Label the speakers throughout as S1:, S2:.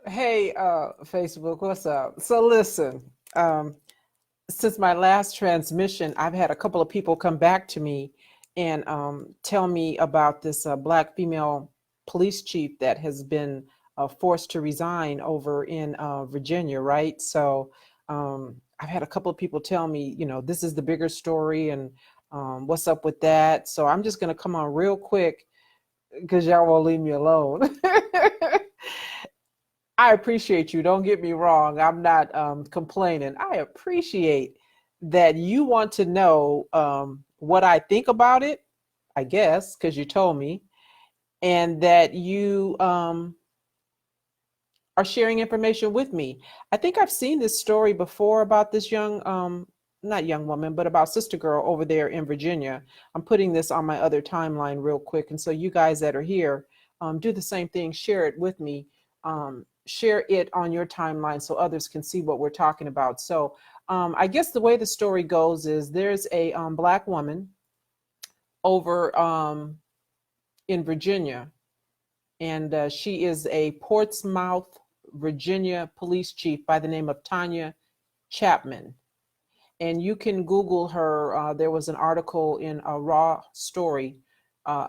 S1: Hey, Facebook, what's up? So listen, um, since my last transmission, I've had a couple of people come back to me and tell me about this black female police chief that has been forced to resign over in Virginia, right? So I've had a couple of people tell me, this is the bigger story and what's up with that. So I'm just going to come on real quick because y'all won't leave me alone. I appreciate you. Don't get me wrong. I'm not complaining. I appreciate that you want to know what I think about it, I guess, because you told me, and that you are sharing information with me. I think I've seen this story before about this young, not young woman, but about Sister Girl over there in Virginia. I'm putting this on my other timeline real quick. And so you guys that are here, do the same thing, share it with me. Share it on your timeline so others can see what we're talking about. So I guess the way the story goes is there's a black woman over in Virginia, and she is a Portsmouth, Virginia police chief by the name of Tonya Chapman. And you can Google her. There was an article in a Raw story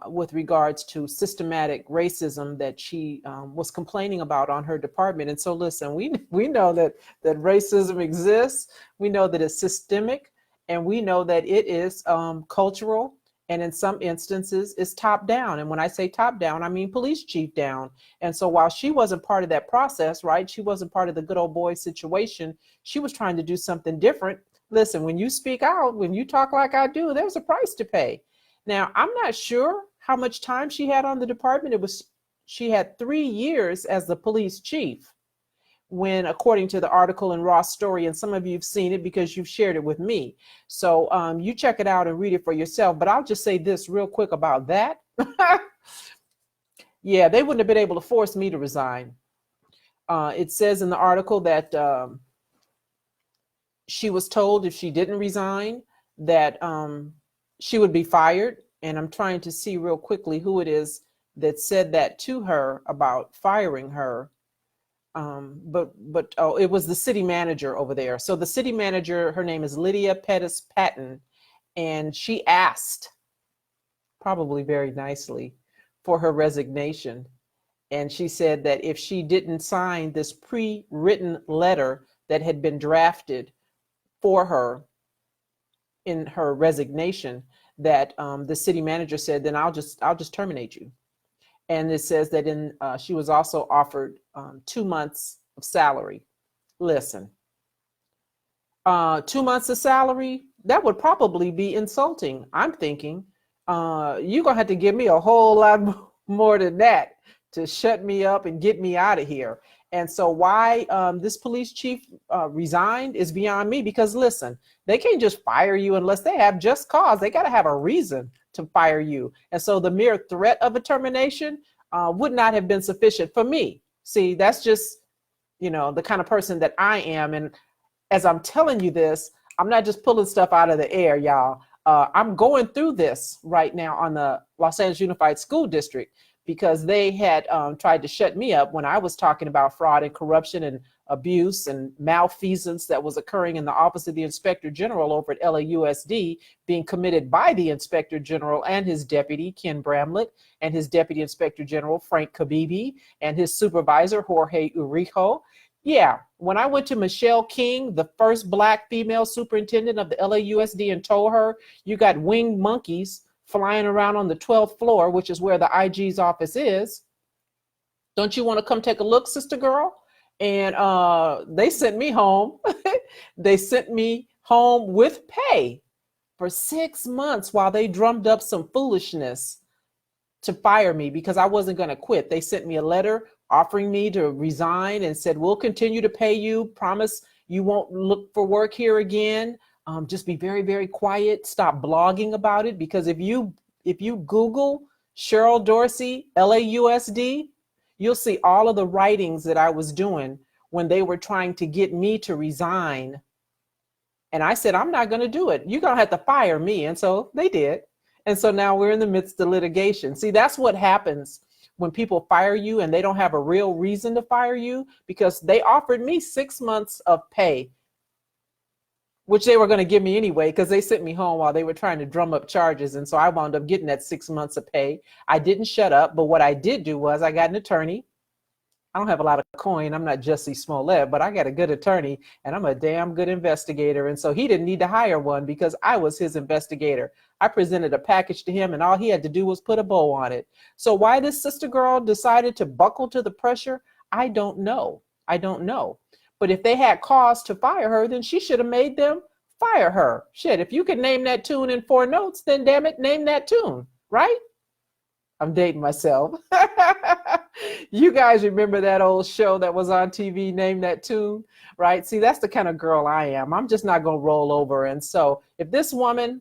S1: with regards to systematic racism that she was complaining about on her department. And so listen, we know that racism exists. We know that it's systemic, and we know that it is cultural, and in some instances it's top down. And when I say top down, I mean police chief down. And so while she wasn't part of that process, right, she wasn't part of the good old boy situation, she was trying to do something different. Listen, when you speak out, when you talk like I do, there's a price to pay. Now, I'm not sure how much time she had on the department. She had 3 years as the police chief when, according to the article in Ross story, and some of you have seen it because you've shared it with me. So you check it out and read it for yourself. But I'll just say this real quick about that. Yeah, they wouldn't have been able to force me to resign. It says in the article that she was told if she didn't resign that she would be fired. And I'm trying to see real quickly who it is that said that to her about firing her. But it was the city manager over there. So the city manager, her name is Lydia Pettis Patton, and she asked, probably very nicely, for her resignation. And she said that if she didn't sign this pre-written letter that had been drafted for her in her resignation, that the city manager said, then I'll just terminate you. And it says that she was also offered 2 months of salary. Listen, 2 months of salary, that would probably be insulting. I'm thinking you're gonna have to give me a whole lot more than that to shut me up and get me out of here. And so why this police chief resigned is beyond me, because listen, they can't just fire you unless they have just cause. They got to have a reason to fire you. And so the mere threat of a termination would not have been sufficient for me. See, that's just, the kind of person that I am. And as I'm telling you this, I'm not just pulling stuff out of the air, y'all. I'm going through this right now on the Los Angeles Unified School District, because they had tried to shut me up when I was talking about fraud and corruption and abuse and malfeasance that was occurring in the Office of the Inspector General over at LAUSD, being committed by the Inspector General and his deputy, Ken Bramlett, and his Deputy Inspector General, Frank Kabibi, and his supervisor, Jorge Urijo. Yeah, when I went to Michelle King, the first Black female superintendent of the LAUSD, and told her, you got winged monkeys flying around on the 12th floor, which is where the IG's office is. Don't you want to come take a look, sister girl? And they sent me home. They sent me home with pay for 6 months while they drummed up some foolishness to fire me because I wasn't going to quit. They sent me a letter offering me to resign and said, we'll continue to pay you. Promise you won't look for work here again. Just be very, very quiet. Stop blogging about it, because if you Google Cheryl Dorsey, LAUSD, you'll see all of the writings that I was doing when they were trying to get me to resign. And I said, I'm not going to do it. You're going to have to fire me. And so they did. And so now we're in the midst of litigation. See, that's what happens when people fire you and they don't have a real reason to fire you, because they offered me 6 months of pay, which they were going to give me anyway, because they sent me home while they were trying to drum up charges. And so I wound up getting that 6 months of pay. I didn't shut up, but what I did do was I got an attorney. I don't have a lot of coin. I'm not Jussie Smollett, but I got a good attorney and I'm a damn good investigator. And so he didn't need to hire one because I was his investigator. I presented a package to him and all he had to do was put a bow on it. So why this sister girl decided to buckle to the pressure, I don't know. I don't know. But if they had cause to fire her, then she should have made them fire her. Shit, if you can name that tune in 4 notes, then damn it, name that tune, right? I'm dating myself. You guys remember that old show that was on TV, Name That Tune, right? See, that's the kind of girl I am. I'm just not going to roll over. And so if this woman,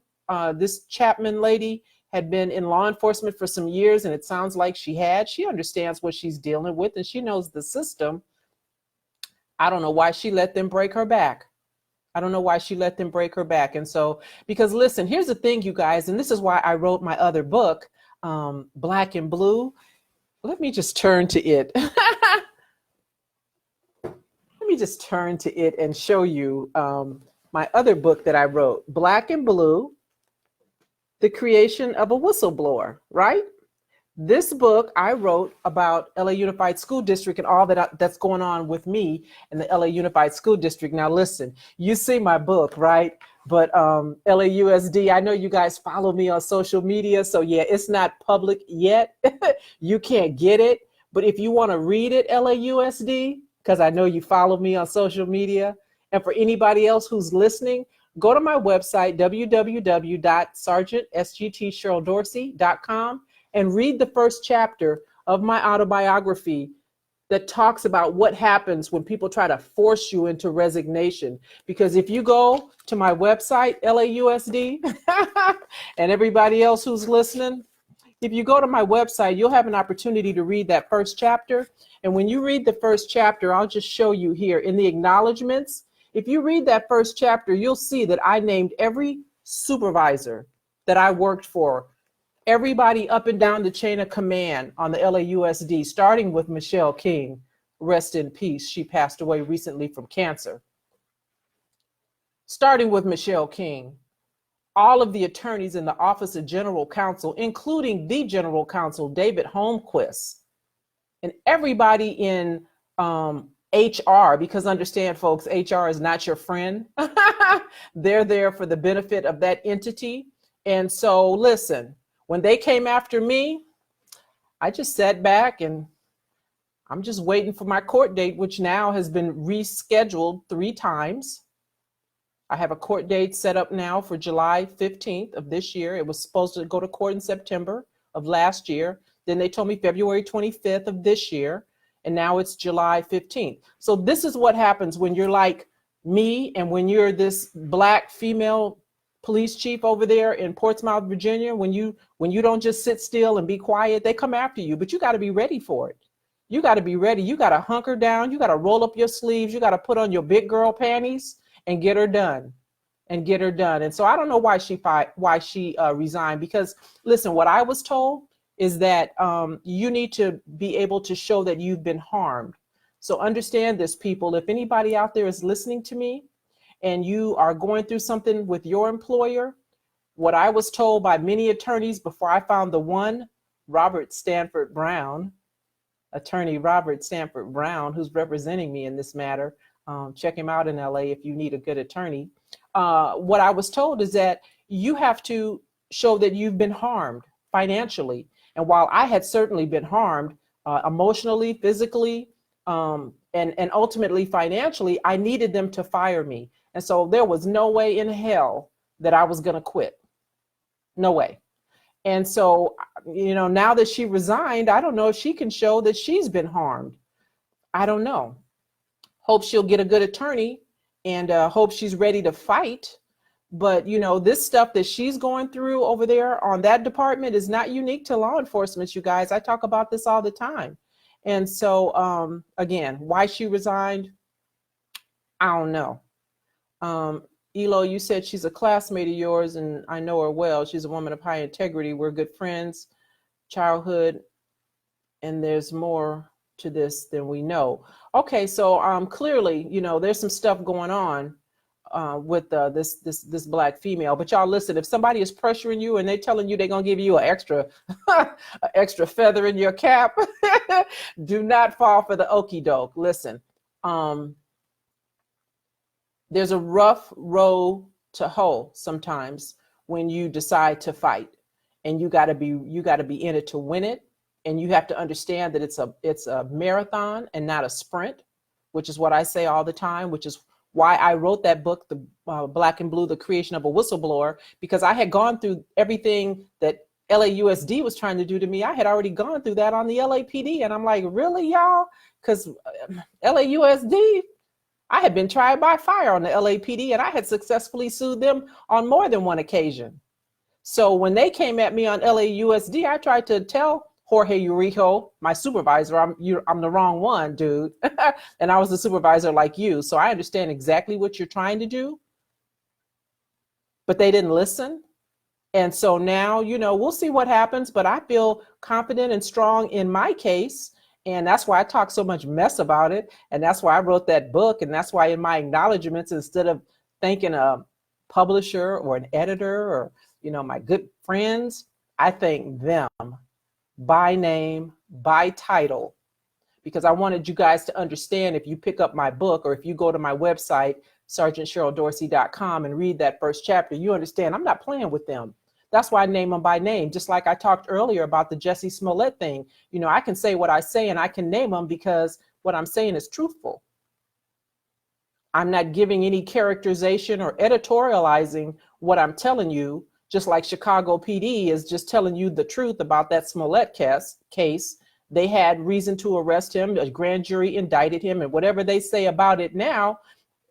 S1: this Chapman lady, had been in law enforcement for some years, and it sounds like she understands what she's dealing with, and she knows the system. I don't know why she let them break her back. I don't know why she let them break her back. And so, because listen, here's the thing, you guys, and this is why I wrote my other book, Black and Blue. Let me just turn to it. Let me just turn to it and show you my other book that I wrote, Black and Blue, The Creation of a Whistleblower, right? This book I wrote about LA Unified School District and all that's going on with me in the LA Unified School District. Now, listen, you see my book, right? But LAUSD, I know you guys follow me on social media. So yeah, it's not public yet. You can't get it. But if you want to read it, LAUSD, because I know you follow me on social media. And for anybody else who's listening, go to my website, www.sergeantsgtcheryldorsey.com, and read the first chapter of my autobiography that talks about what happens when people try to force you into resignation. Because if you go to my website, LAUSD, and everybody else who's listening, if you go to my website, you'll have an opportunity to read that first chapter. And when you read the first chapter, I'll just show you here in the acknowledgments. If you read that first chapter, you'll see that I named every supervisor that I worked for, everybody up and down the chain of command on the LAUSD, starting with Michelle King, rest in peace. She passed away recently from cancer. Starting with Michelle King, all of the attorneys in the Office of General Counsel, including the General Counsel, David Holmquist, and everybody in HR, because understand, folks, HR is not your friend. They're there for the benefit of that entity. And so, listen, when they came after me, I just sat back and I'm just waiting for my court date, which now has been rescheduled 3 times. I have a court date set up now for July 15th of this year. It was supposed to go to court in September of last year. Then they told me February 25th of this year, and now it's July 15th. So this is what happens when you're like me and when you're this Black female police chief over there in Portsmouth, Virginia. When you don't just sit still and be quiet, they come after you, but you got to be ready for it. You got to be ready. You got to hunker down. You got to roll up your sleeves. You got to put on your big girl panties and get her done. And get her done. And so I don't know why she resigned, because listen, what I was told is that you need to be able to show that you've been harmed. So understand this, people. If anybody out there is listening to me and you are going through something with your employer, what I was told by many attorneys before I found the one, Robert Stanford Brown, attorney Robert Stanford Brown, who's representing me in this matter. Check him out in LA if you need a good attorney. What I was told is that you have to show that you've been harmed financially. And while I had certainly been harmed emotionally, physically, and ultimately financially, I needed them to fire me. And so there was no way in hell that I was going to quit. No way. And so, you know, now that she resigned, I don't know if she can show that she's been harmed. I don't know. Hope she'll get a good attorney and hope she's ready to fight. But, you know, this stuff that she's going through over there on that department is not unique to law enforcement, you guys. I talk about this all the time. And so, again, why she resigned, I don't know. Elo, you said she's a classmate of yours, and I know her well. She's a woman of high integrity. We're good friends, childhood. And there's more to this than we know. Okay, so clearly, there's some stuff going on with this black female. But y'all listen, if somebody is pressuring you and they're telling you they're gonna give you an extra an extra feather in your cap, do not fall for the okie doke. Listen, there's a rough road to hoe sometimes when you decide to fight, and you gotta be in it to win it. And you have to understand that it's a marathon and not a sprint, which is what I say all the time, which is why I wrote that book, The Black and Blue, The Creation of a Whistleblower, because I had gone through everything that LAUSD was trying to do to me. I had already gone through that on the LAPD. And I'm like, really, y'all? Because LAUSD, I had been tried by fire on the LAPD, and I had successfully sued them on more than one occasion. So when they came at me on LAUSD, I tried to tell Jorge Urijo, my supervisor, I'm the wrong one, dude. And I was the supervisor like you. So I understand exactly what you're trying to do. But they didn't listen. And so now, we'll see what happens. But I feel confident and strong in my case. And that's why I talk so much mess about it. And that's why I wrote that book. And that's why in my acknowledgments, instead of thanking a publisher or an editor or, my good friends, I thank them by name, by title, because I wanted you guys to understand, if you pick up my book or if you go to my website, sergeantcheryldorsey.com, and read that first chapter, you understand I'm not playing with them. That's why I name them by name. Just like I talked earlier about the Jussie Smollett thing. I can say what I say and I can name them because what I'm saying is truthful. I'm not giving any characterization or editorializing what I'm telling you. Just like Chicago PD is just telling you the truth about that Smollett case. They had reason to arrest him. A grand jury indicted him, and whatever they say about it now,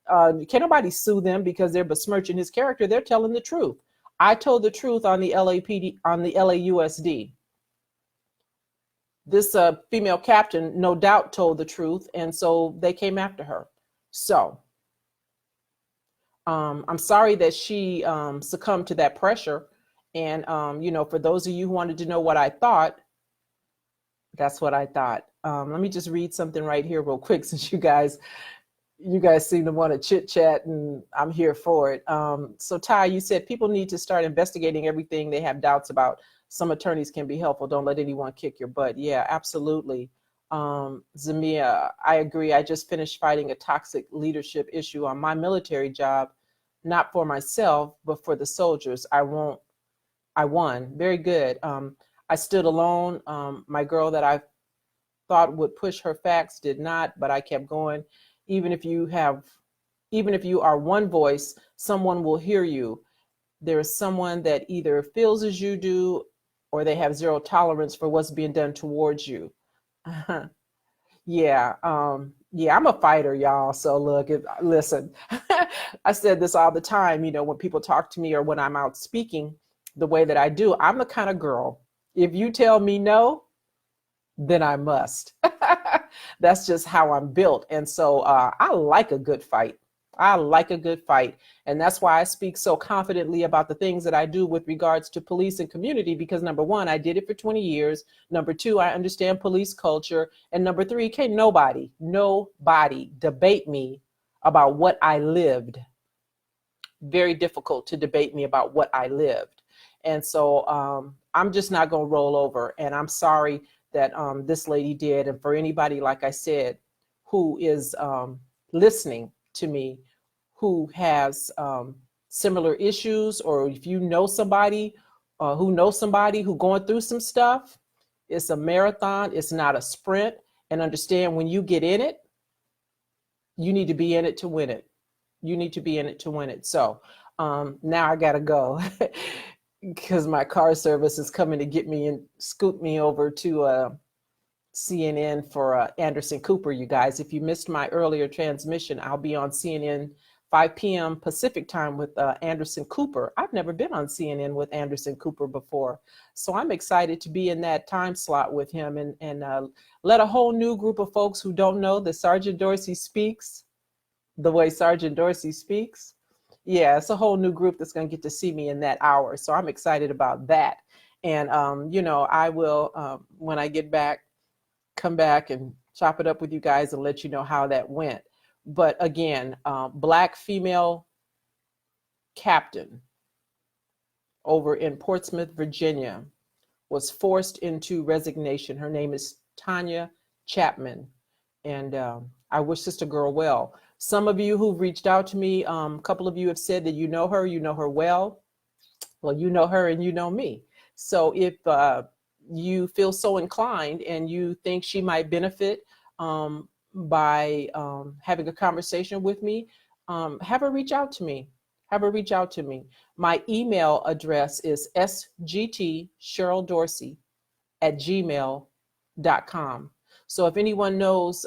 S1: can't nobody sue them because they're besmirching his character. They're telling the truth. I told the truth on the LAPD, on the LAUSD. This female captain, no doubt, told the truth, and so they came after her. So I'm sorry that she succumbed to that pressure. And, for those of you who wanted to know what I thought, that's what I thought. Let me just read something right here real quick, since you guys seem to want to chit chat, and I'm here for it. So Ty, you said people need to start investigating everything they have doubts about. Some attorneys can be helpful. Don't let anyone kick your butt. Yeah, absolutely. Zamia, I agree. I just finished fighting a toxic leadership issue on my military job, not for myself, but for the soldiers. I won. Very good. I stood alone. My girl that I thought would push her facts did not, but I kept going. Even if you are one voice, someone will hear you. There is someone that either feels as you do, or they have zero tolerance for what's being done towards you. Yeah. I'm a fighter, y'all. So look, listen, I said this all the time, when people talk to me or when I'm out speaking the way that I do, I'm the kind of girl, if you tell me no, then I must. That's just how I'm built. And so I like a good fight. I like a good fight. And that's why I speak so confidently about the things that I do with regards to police and community, because number one, I did it for 20 years. Number two, I understand police culture. And number three, can't nobody debate me about what I lived. Very difficult to debate me about what I lived. And so I'm just not going to roll over. And I'm sorry that this lady did. And for anybody, like I said, who is listening to me, who has similar issues, or if you know somebody who knows somebody who going through some stuff, it's a marathon, it's not a sprint. And understand, when you get in it, you need to be in it to win it. You need to be in it to win it. So now I gotta go because my car service is coming to get me and scoot me over to CNN for Anderson Cooper. You guys, if you missed my earlier transmission, I'll be on CNN 5 p.m. Pacific time with Anderson Cooper. I've never been on CNN with Anderson Cooper before. So I'm excited to be in that time slot with him and let a whole new group of folks who don't know that Sergeant Dorsey speaks the way Sergeant Dorsey speaks. Yeah, it's a whole new group that's going to get to see me in that hour. So I'm excited about that. And, I will, when I get back, come back and chop it up with you guys and let you know how that went. But again, Black female captain over in Portsmouth, Virginia, was forced into resignation. Her name is Tonya Chapman. And I wish Sister Girl well. Some of you who've reached out to me, a couple of you have said that you know her well. Well, you know her and you know me. So if you feel so inclined and you think she might benefit by having a conversation with me, have her reach out to me. Have her reach out to me. My email address is sgtcherylddorsey@gmail.com. So if anyone knows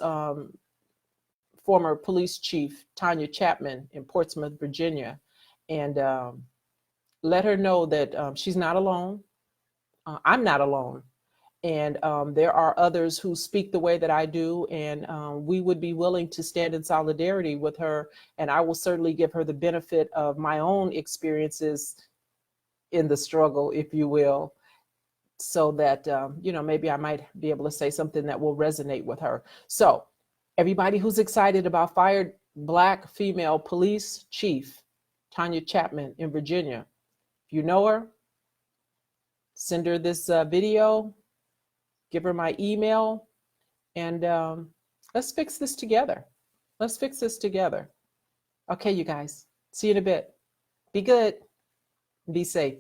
S1: former Police Chief Tonya Chapman in Portsmouth, Virginia, and let her know that she's not alone. I'm not alone. And there are others who speak the way that I do, and we would be willing to stand in solidarity with her. And I will certainly give her the benefit of my own experiences in the struggle, if you will, so that, maybe I might be able to say something that will resonate with her. So everybody who's excited about fired Black female police chief Tonya Chapman in Virginia, if you know her, send her this video, give her my email, and let's fix this together. Let's fix this together. Okay, you guys, see you in a bit. Be good. Be safe.